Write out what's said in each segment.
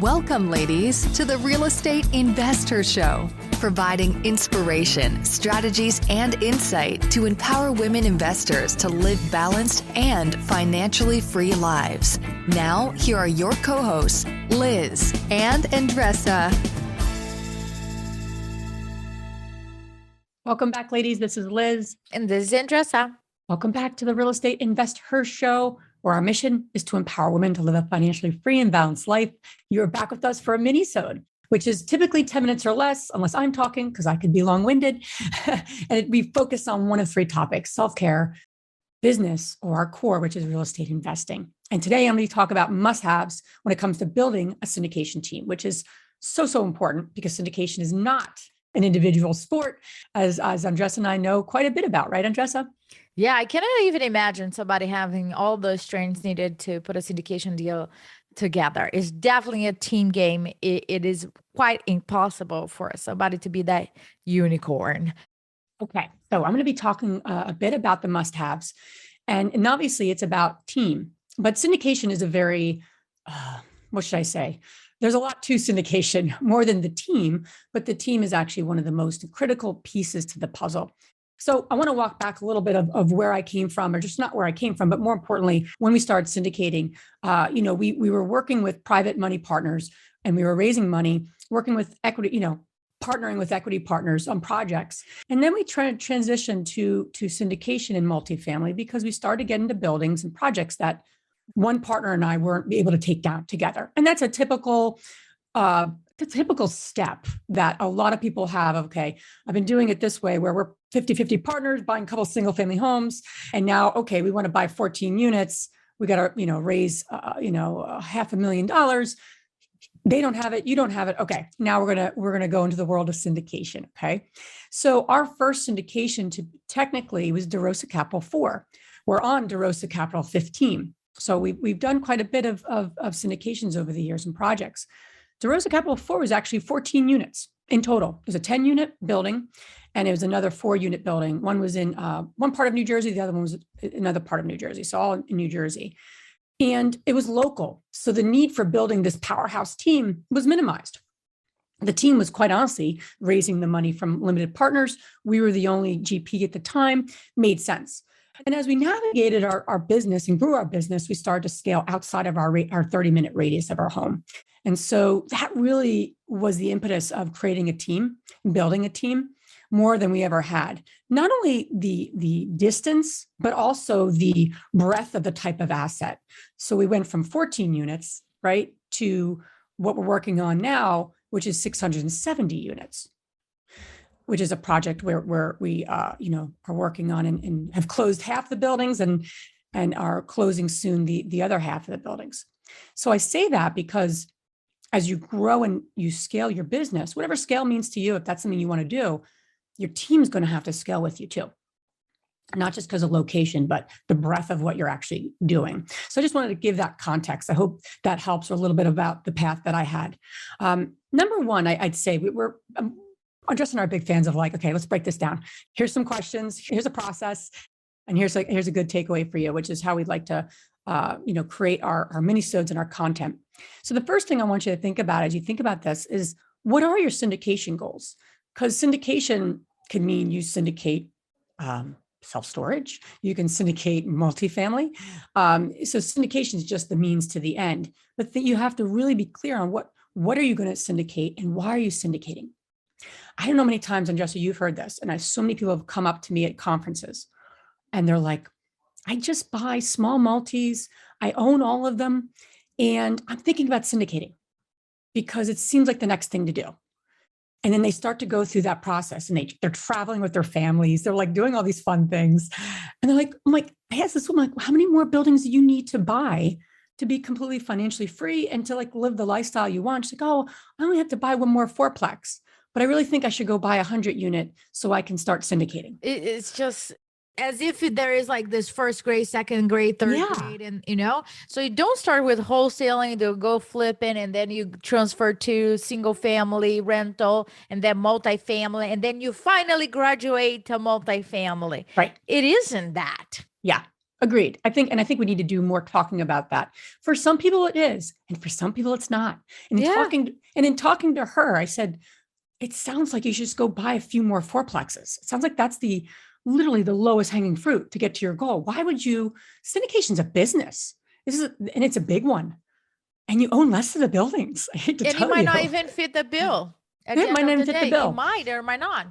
Welcome, ladies, to the Real Estate Investor Show, providing inspiration, strategies, and insight to empower women investors to live balanced and financially free lives. Now, here are your co-hosts, Liz and Andresa. Welcome back, ladies. This is Liz. And this is Andresa. Welcome back to the Real Estate Investor Show, where our mission is to empower women to live a financially free and balanced life. You're back with us for a mini-sode, which is typically 10 minutes or less, unless I'm talking, because I could be long-winded. And we focus on one of three topics: self-care, business, or our core, which is real estate investing. And today I'm going to talk about must-haves when it comes to building a syndication team, which is so important because syndication is not an individual sport, as Andresa and I know quite a bit about, right, Andresa? Yeah, I cannot even imagine somebody having all the strengths needed to put a syndication deal together. It's definitely a team game. It is quite impossible for somebody to be that unicorn. Okay, so I'm going to be talking a bit about the must-haves, and obviously it's about team, but syndication is a very, what should I say? There's a lot to syndication, more than the team, but the team is actually one of the most critical pieces to the puzzle. So I want to walk back a little bit of where I came from, or just not where I came from, but more importantly, when we started syndicating, we were working with private money partners, and we were raising money, working with equity, partnering with equity partners on projects. And then we transitioned to syndication in multifamily because we started getting into buildings and projects that one partner and I weren't able to take down together. And that's a typical step that a lot of people have. Okay, I've been doing it this way, where we're 50-50 partners buying a couple single family homes. And now, okay, we want to buy 14 units. We got to, raise, $500,000. They don't have it. You don't have it. Okay. Now we're going to go into the world of syndication. Okay. So our first syndication technically was DeRosa Capital 4. We're on DeRosa Capital 15. So we've done quite a bit of syndications over the years and projects. DeRosa Capital 4 was actually 14 units in total. It was a 10-unit building, and it was another 4-unit building. One was in one part of New Jersey. The other one was another part of New Jersey. So all in New Jersey. And it was local. So the need for building this powerhouse team was minimized. The team was, quite honestly, raising the money from limited partners. We were the only GP at the time. Made sense. And as we navigated our business and grew our business, we started to scale outside of our 30-minute radius of our home. And so that really was the impetus of creating a team, building a team, more than we ever had. Not only the distance, but also the breadth of the type of asset. So we went from 14 units, right, to what we're working on now, which is 670 units. Which is a project where we are working on and have closed half the buildings and are closing soon the other half of the buildings. So I say that because as you grow and you scale your business, whatever scale means to you, if that's something you want to do, your team's going to have to scale with you too. Not just because of location, but the breadth of what you're actually doing. So I just wanted to give that context. I hope that helps a little bit about the path that I had. Number one, I'd say we're Andresa and I are big fans of okay, let's break this down. Here's some questions. Here's a process. And here's a good takeaway for you, which is how we'd like to, create our mini-sodes and our content. So the first thing I want you to think about as you think about this is, what are your syndication goals? Because syndication can mean you syndicate self-storage. You can syndicate multifamily. So syndication is just the means to the end. But you have to really be clear on what are you going to syndicate and why are you syndicating? I don't know how many times, Andresa, you've heard this, and so many people have come up to me at conferences, and they're like, I just buy small multis, I own all of them, and I'm thinking about syndicating because it seems like the next thing to do. And then they start to go through that process, and they're traveling with their families, they're doing all these fun things, and I asked this woman, how many more buildings do you need to buy to be completely financially free and to live the lifestyle you want? She's like, oh, I only have to buy one more fourplex. But I really think I should go buy 100 unit so I can start syndicating. It's just as if there is this first grade, second grade, third grade, and so you don't start with wholesaling, they'll go flipping, and then you transfer to single family rental, and then multifamily, and then you finally graduate to multifamily. Right. It isn't that. Yeah. Agreed. I think we need to do more talking about that. For some people it is, and for some people it's not. And in talking to her, I said, it sounds like you should just go buy a few more fourplexes. It sounds like that's literally the lowest hanging fruit to get to your goal. Why would you? Syndication's a business. And it's a big one. And you own less of the buildings. I hate to tell you. And it might not even fit the bill. It might not even fit the bill. It might or might not.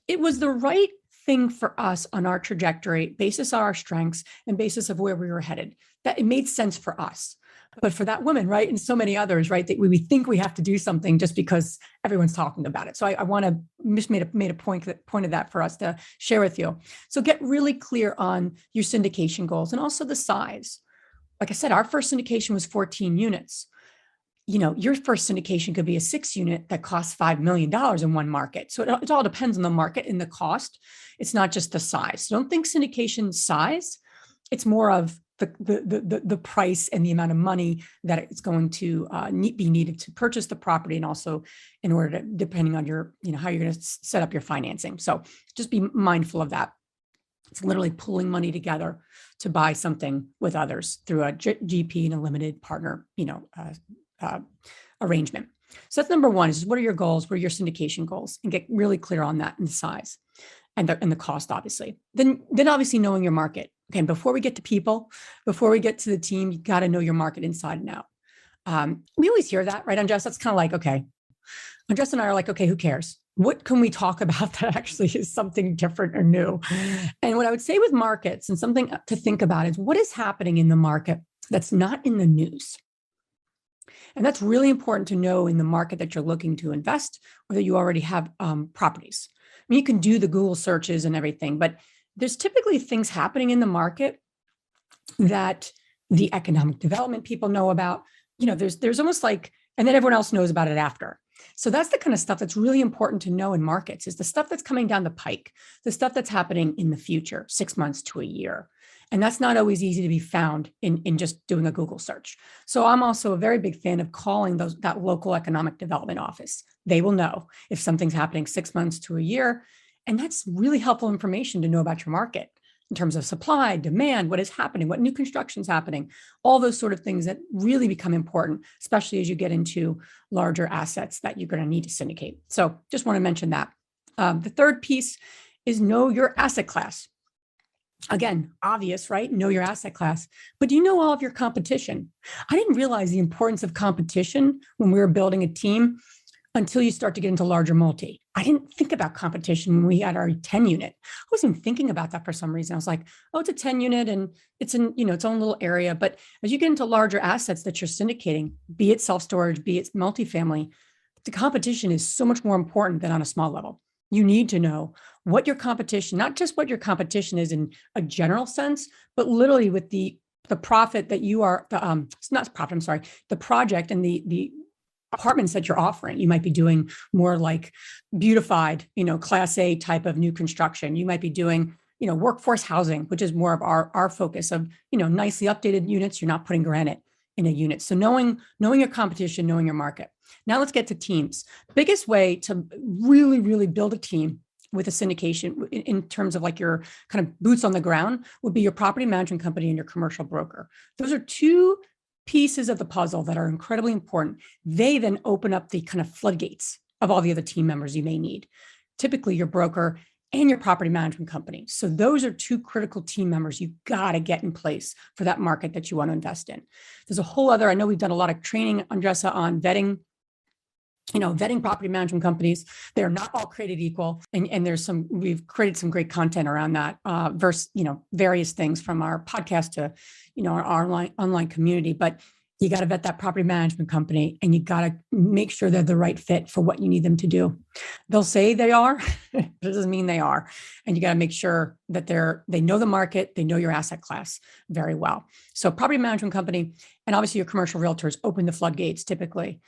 It was the right thing for us on our trajectory, basis of our strengths and basis of where we were headed. That it made sense for us. But for that woman, right, and so many others, right, that we think we have to do something just because everyone's talking about it. So I want to made a point of that for us to share with you. So get really clear on your syndication goals and also the size. Like I said, our first syndication was 14 units. Your first syndication could be a 6 unit that costs $5 million in one market. So it all depends on the market and the cost. It's not just the size. So don't think syndication size. It's more of the price and the amount of money that it's going to be needed to purchase the property, and also in order to, depending on your, how you're going to set up your financing. So just be mindful of that. It's literally pulling money together to buy something with others through a GP and a limited partner, arrangement. So that's number one, is what are your goals? What are your syndication goals? And get really clear on that and the size and the cost, obviously. Then obviously knowing your market. Okay, before we get to people, before we get to the team, you got to know your market inside and out. We always hear that, right, Andresa? That's kind of like, okay, Andresa and I are like, okay, who cares? What can we talk about that actually is something different or new? And what I would say with markets, and something to think about, is what is happening in the market that's not in the news. And that's really important to know in the market that you're looking to invest, or that you already have properties. I mean, you can do the Google searches and everything, but there's typically things happening in the market that the economic development people know about. There's almost like, and then everyone else knows about it after. So that's the kind of stuff that's really important to know in markets, is the stuff that's coming down the pike, the stuff that's happening in the future, 6 months to a year. And that's not always easy to be found in just doing a Google search. So I'm also a very big fan of calling that local economic development office. They will know if something's happening 6 months to a year. And that's really helpful information to know about your market in terms of supply, demand, what is happening, what new construction is happening, all those sort of things that really become important, especially as you get into larger assets that you're going to need to syndicate. So just want to mention that. The third piece is know your asset class. Again, obvious, right? Know your asset class, but do you know all of your competition? I didn't realize the importance of competition when we were building a team until you start to get into larger multi. I didn't think about competition when we had our 10 unit. I wasn't thinking about that for some reason. I was like, oh, it's a 10 unit and it's in, its own little area. But as you get into larger assets that you're syndicating, be it self-storage, be it multifamily, the competition is so much more important than on a small level. You need to know what your competition, not just what your competition is in a general sense, but literally with the profit that you are, it's not profit, I'm sorry, the project and the apartments that you're offering. You might be doing more like beautified, class A type of new construction. You might be doing, workforce housing, which is more of our focus of, nicely updated units. You're not putting granite in a unit. So knowing your competition, knowing your market. Now let's get to teams. Biggest way to really, really build a team with a syndication in terms of like your kind of boots on the ground would be your property management company and your commercial broker. Those are two pieces of the puzzle that are incredibly important. They then open up the kind of floodgates of all the other team members you may need, typically your broker and your property management company. So those are two critical team members you got to get in place for that market that you want to invest in. There's a whole other, I know we've done a lot of training, Andresa, on vetting property management companies. They're not all created equal. And we've created some great content around that, various things from our podcast to, our online community. But you got to vet that property management company and you got to make sure they're the right fit for what you need them to do. They'll say they are, but it doesn't mean they are. And you got to make sure that they know the market, they know your asset class very well. So property management company, and obviously your commercial realtors open the floodgates typically.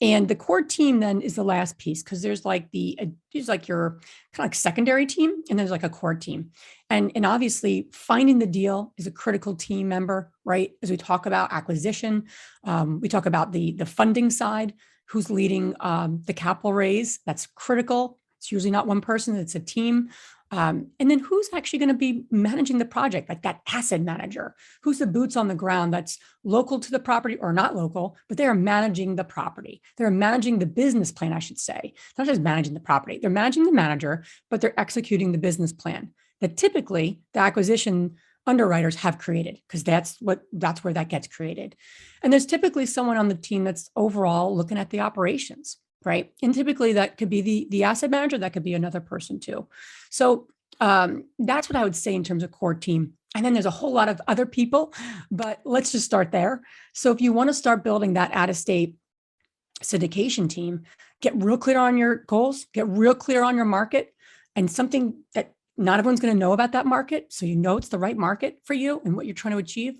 And the core team then is the last piece, because there's like your kind of like secondary team, and there's like a core team. And obviously finding the deal is a critical team member, right? As we talk about acquisition, we talk about the funding side, who's leading the capital raise. That's critical. It's usually not one person, it's a team. And then who's actually going to be managing the project, like that asset manager? Who's the boots on the ground that's local to the property or not local, but they are managing the property. They're managing the business plan, I should say. Not just managing the property. They're managing the manager, but they're executing the business plan that typically the acquisition underwriters have created, because that's where that gets created. And there's typically someone on the team that's overall looking at the operations, right? And typically that could be the asset manager, that could be another person too. So that's what I would say in terms of core team. And then there's a whole lot of other people, but let's just start there. So if you want to start building that out-of-state syndication team, get real clear on your goals, get real clear on your market, and something that not everyone's going to know about that market. So you know it's the right market for you and what you're trying to achieve.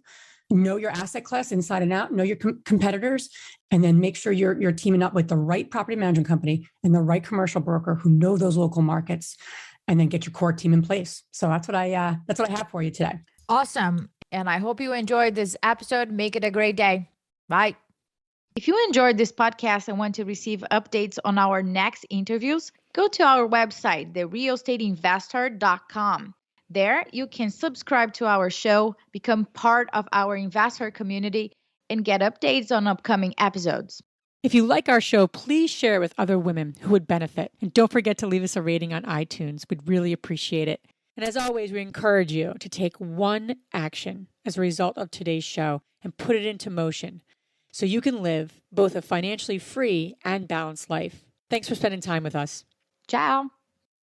Know your asset class inside and out, know your competitors, and then make sure you're teaming up with the right property management company and the right commercial broker who know those local markets, and then get your core team in place. So that's what I have for you today. Awesome. And I hope you enjoyed this episode. Make it a great day. Bye. If you enjoyed this podcast and want to receive updates on our next interviews, go to our website, therealestateinvestor.com. There, you can subscribe to our show, become part of our investor community, and get updates on upcoming episodes. If you like our show, please share it with other women who would benefit. And don't forget to leave us a rating on iTunes. We'd really appreciate it. And as always, we encourage you to take one action as a result of today's show and put it into motion so you can live both a financially free and balanced life. Thanks for spending time with us. Ciao.